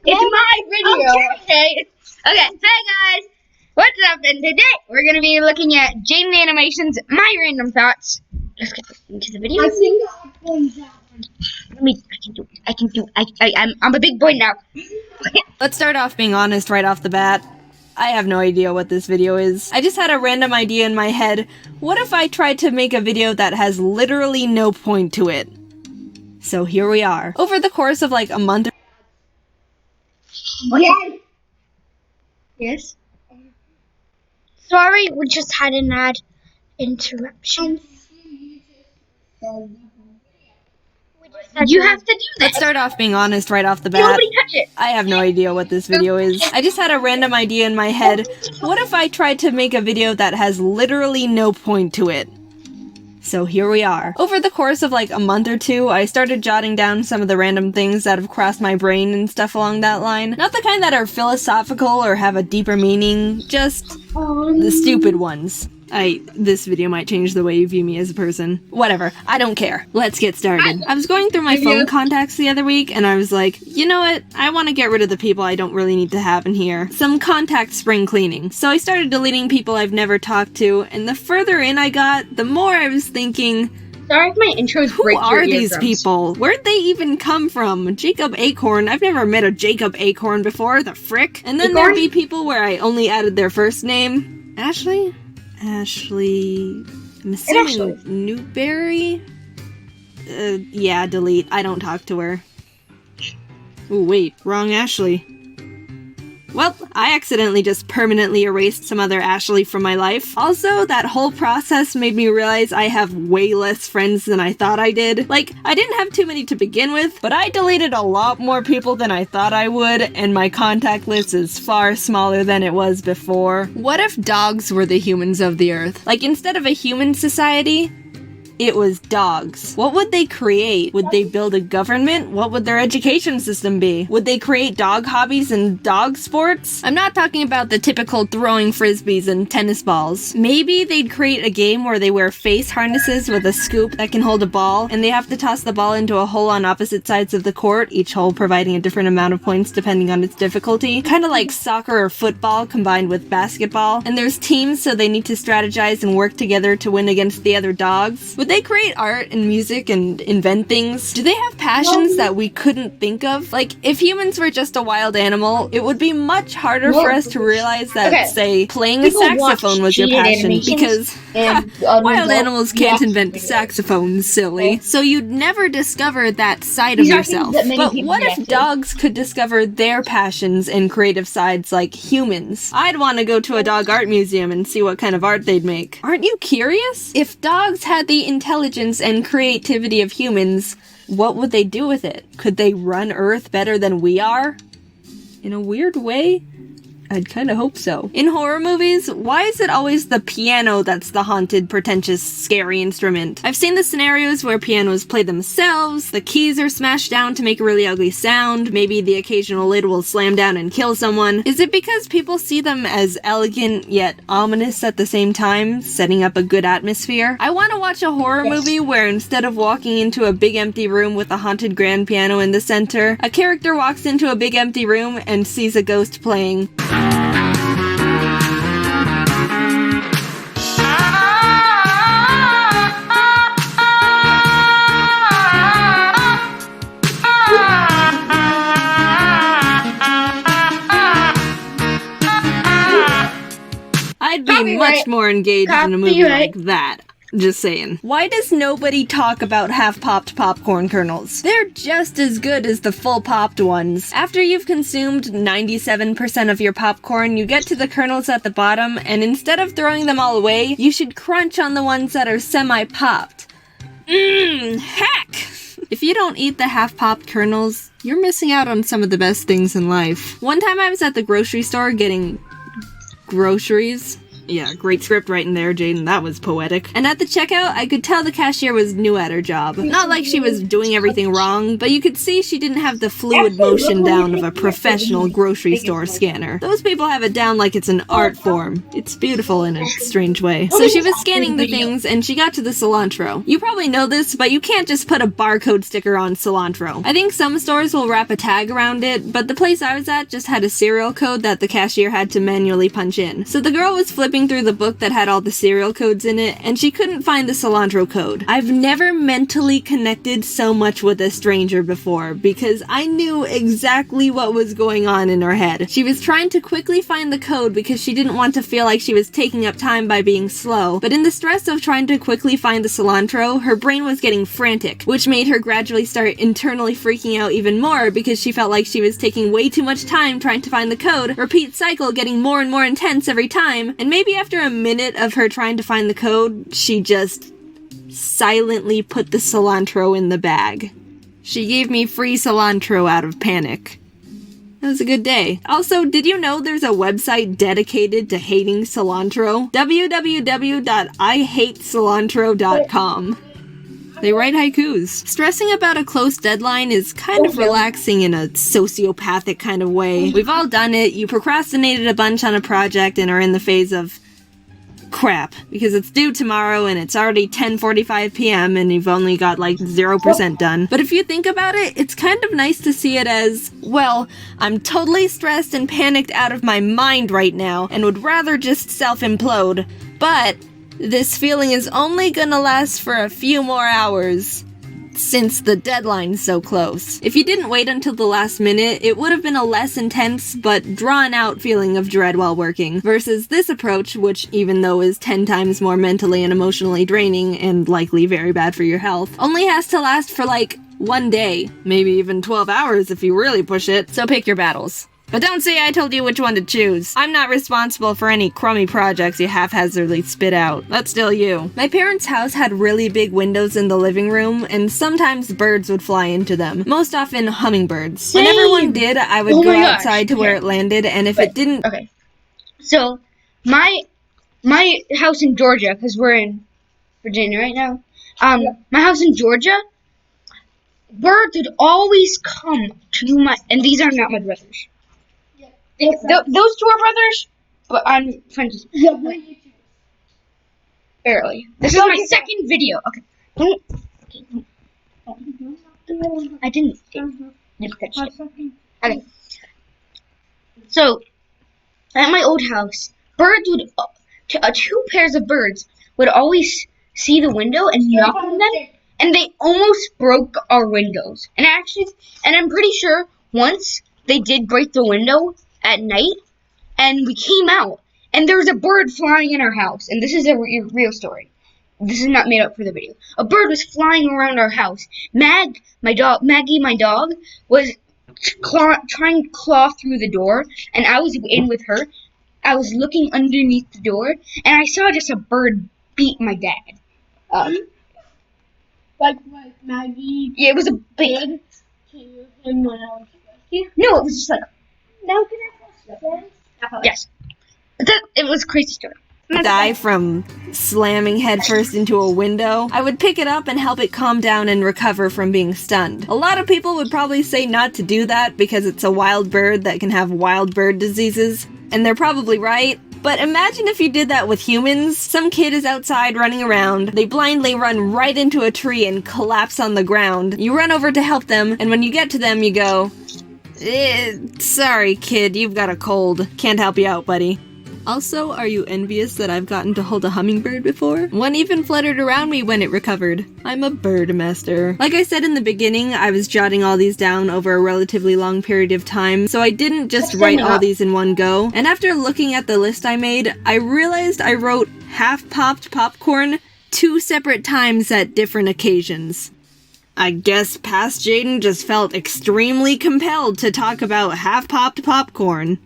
It's my video, okay? Okay, hey guys, what's up? And today we're gonna be looking at Jaiden Animations, my random thoughts. Let's get into the video. I think I'll point that one. I'm a big boy now. Let's start off being honest right off the bat. I have no idea what this video is. I just had a random idea in my head. What if I tried to make a video that has literally no point to it? So here we are. Over the course of like a month. Yes. Yes? Sorry, we just had an ad interruption. You have to do that. Let's start off being honest right off the bat. Nobody touch it. I have no idea what this video is. I just had a random idea in my head. What if I tried to make a video that has literally no point to it? So here we are. Over the course of like a month or two, I started jotting down some of the random things that have crossed my brain and stuff along that line. Not the kind that are philosophical or have a deeper meaning, just the stupid ones. This video might change the way you view me as a person. Whatever, I don't care. Let's get started. I was going through my phone contacts the other week and I was like, you know what? I want to get rid of the people I don't really need to have in here. Some contact spring cleaning. So I started deleting people I've never talked to, and the further in I got, the more I was thinking, Sorry if my intros who break your are these eardrums. people? Where'd they even come from? Jacob Acorn? I've never met a Jacob Acorn before, the frick? And then there'd be people where I only added their first name. Ashley, I'm assuming Newberry? Yeah, delete. I don't talk to her. Ooh, wait, wrong Ashley. Well, I accidentally just permanently erased some other Ashley from my life. Also, that whole process made me realize I have way less friends than I thought I did. Like, I didn't have too many to begin with, but I deleted a lot more people than I thought I would, and my contact list is far smaller than it was before. What if dogs were the humans of the earth? Like, instead of a human society, it was dogs. What would they create? Would they build a government? What would their education system be? Would they create dog hobbies and dog sports? I'm not talking about the typical throwing frisbees and tennis balls. Maybe they'd create a game where they wear face harnesses with a scoop that can hold a ball, and they have to toss the ball into a hole on opposite sides of the court, each hole providing a different amount of points depending on its difficulty. Kind of like soccer or football combined with basketball. And there's teams, so they need to strategize and work together to win against the other dogs. Would they create art and music and invent things? Do they have passions that we couldn't think of? Like, if humans were just a wild animal, it would be much harder for us to realize that, say, playing a saxophone was your passion, because wild animals can't invent saxophones, silly. So you'd never discover that side of yourself. But what if dogs could discover their passions and creative sides like humans? I'd want to go to a dog art museum and see what kind of art they'd make. Aren't you curious? If dogs had the intelligence and creativity of humans, what would they do with it? Could they run Earth better than we are? In a weird way, I'd kinda hope so. In horror movies, why is it always the piano that's the haunted, pretentious, scary instrument? I've seen the scenarios where pianos play themselves, the keys are smashed down to make a really ugly sound, maybe the occasional lid will slam down and kill someone. Is it because people see them as elegant yet ominous at the same time, setting up a good atmosphere? I want to watch a horror movie where instead of walking into a big empty room with a haunted grand piano in the center, a character walks into a big empty room and sees a ghost playing. I'd be much more engaged in a movie like that. Just saying. Why does nobody talk about half-popped popcorn kernels? They're just as good as the full-popped ones. After you've consumed 97% of your popcorn, you get to the kernels at the bottom, and instead of throwing them all away, you should crunch on the ones that are semi-popped. Heck! If you don't eat the half-popped kernels, you're missing out on some of the best things in life. One time I was at the grocery store getting groceries. Yeah, great script writing there, Jaiden. That was poetic. And at the checkout, I could tell the cashier was new at her job. Not like she was doing everything wrong, but you could see she didn't have the fluid motion down of a professional grocery store scanner. Those people have it down like it's an art form. It's beautiful in a strange way. So she was scanning the things, and she got to the cilantro. You probably know this, but you can't just put a barcode sticker on cilantro. I think some stores will wrap a tag around it, but the place I was at just had a serial code that the cashier had to manually punch in. So the girl was flipping through the book that had all the serial codes in it, and she couldn't find the cilantro code. I've never mentally connected so much with a stranger before, because I knew exactly what was going on in her head. She was trying to quickly find the code because she didn't want to feel like she was taking up time by being slow, but in the stress of trying to quickly find the cilantro, her brain was getting frantic, which made her gradually start internally freaking out even more because she felt like she was taking way too much time trying to find the code, repeat cycle getting more and more intense every time, and maybe after a minute of her trying to find the code, she just silently put the cilantro in the bag. She gave me free cilantro out of panic. It was a good day. Also, did you know there's a website dedicated to hating cilantro? www.ihatecilantro.com. They write haikus. Stressing about a close deadline is kind of relaxing in a sociopathic kind of way. We've all done it. You procrastinated a bunch on a project and are in the phase of crap, because it's due tomorrow and it's already 10:45 p.m. and you've only got like 0% done. But if you think about it, it's kind of nice to see it as, well, I'm totally stressed and panicked out of my mind right now and would rather just self-implode, but this feeling is only gonna last for a few more hours, since the deadline's so close. If you didn't wait until the last minute, it would have been a less intense but drawn out feeling of dread while working, versus this approach, which even though is 10 times more mentally and emotionally draining and likely very bad for your health, only has to last for like 1 day, maybe even 12 hours if you really push it, so pick your battles. But don't say I told you which one to choose. I'm not responsible for any crummy projects you haphazardly spit out. That's still you. My parents' house had really big windows in the living room, and sometimes birds would fly into them. Most often hummingbirds. Whenever one did, I would go outside to where it landed, and if it didn't... Okay. So, my house in Georgia, because we're in Virginia right now, my house in Georgia, birds would always come to my... And these are not my brothers. Those two are brothers, but I'm friends. Yeah, what you choose? Barely. This is my second video. Okay. I didn't. Okay. So, at my old house, birds would, two pairs of birds would always see the window and knock on them, and they almost broke our windows. And I'm pretty sure once they did break the window at night, and we came out, and there was a bird flying in our house. And this is a real story. This is not made up for the video. A bird was flying around our house. Maggie, my dog, was trying to claw through the door, and I was in with her. I was looking underneath the door, and I saw just a bird beat my dad. Like what Maggie Yeah, it was a big... did to him when I was rescued? No, it was just like... Now can I question? Yes. It was a crazy story. Die from slamming headfirst into a window, I would pick it up and help it calm down and recover from being stunned. A lot of people would probably say not to do that because it's a wild bird that can have wild bird diseases, and they're probably right. But imagine if you did that with humans. Some kid is outside running around, they blindly run right into a tree and collapse on the ground. You run over to help them, and when you get to them you go, sorry kid, you've got a cold. Can't help you out, buddy. Also, are you envious that I've gotten to hold a hummingbird before? One even fluttered around me when it recovered. I'm a bird master. Like I said in the beginning, I was jotting all these down over a relatively long period of time, so I didn't just write all these in one go. And after looking at the list I made, I realized I wrote half-popped popcorn 2 separate times at different occasions. I guess past Jaiden just felt extremely compelled to talk about half-popped popcorn.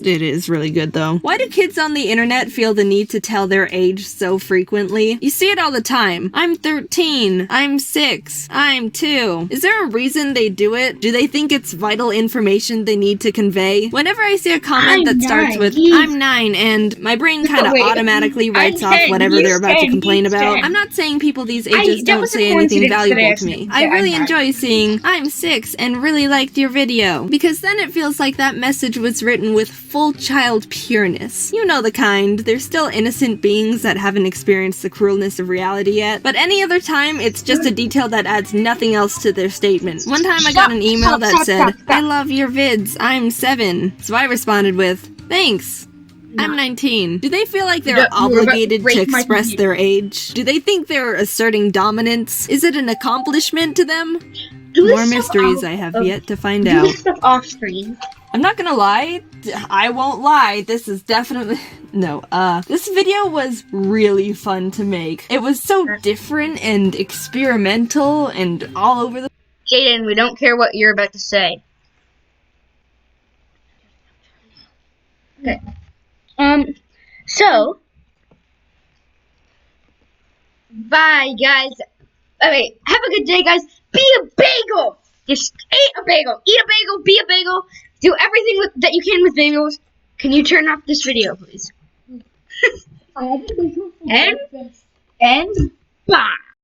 It is really good though. Why do kids on the internet feel the need to tell their age so frequently? You see it all the time. I'm 13. I'm 6. I'm 2. Is there a reason they do it? Do they think it's vital information they need to convey? Whenever I see a comment that starts with, I'm 9, and my brain kind of Wait, automatically writes I'm off 10, whatever he's they're about to 10, complain he's about. 10. I'm not saying people these ages that don't was a say anything coincidence that I valuable to me. accidentally I said really I'm enjoy seeing, I'm 6 and really liked your video, because then it feels like that message was written with full child pureness. You know the kind. They're still innocent beings that haven't experienced the cruelness of reality yet. But any other time, it's just a detail that adds nothing else to their statement. One time I got an email that said, I love your vids, I'm 7. So I responded with, thanks. I'm 19. Do they feel like they're You were about to obligated to break my express computer. their age? Do they think they're asserting dominance? Is it an accomplishment to them? Do More this stuff mysteries off I have of- yet to find Do out. this stuff off screen. I'm not gonna lie, I won't lie, this is definitely, this video was really fun to make. It was so different and experimental and all over the— Jaiden, we don't care what you're about to say. Okay. So, bye, guys. Okay, have a good day, guys. Be a bagel. Just eat a bagel. Eat a bagel. Be a bagel. Do everything that you can with bagels. Can you turn off this video, please? I had a bagel for And- breakfast. And bye.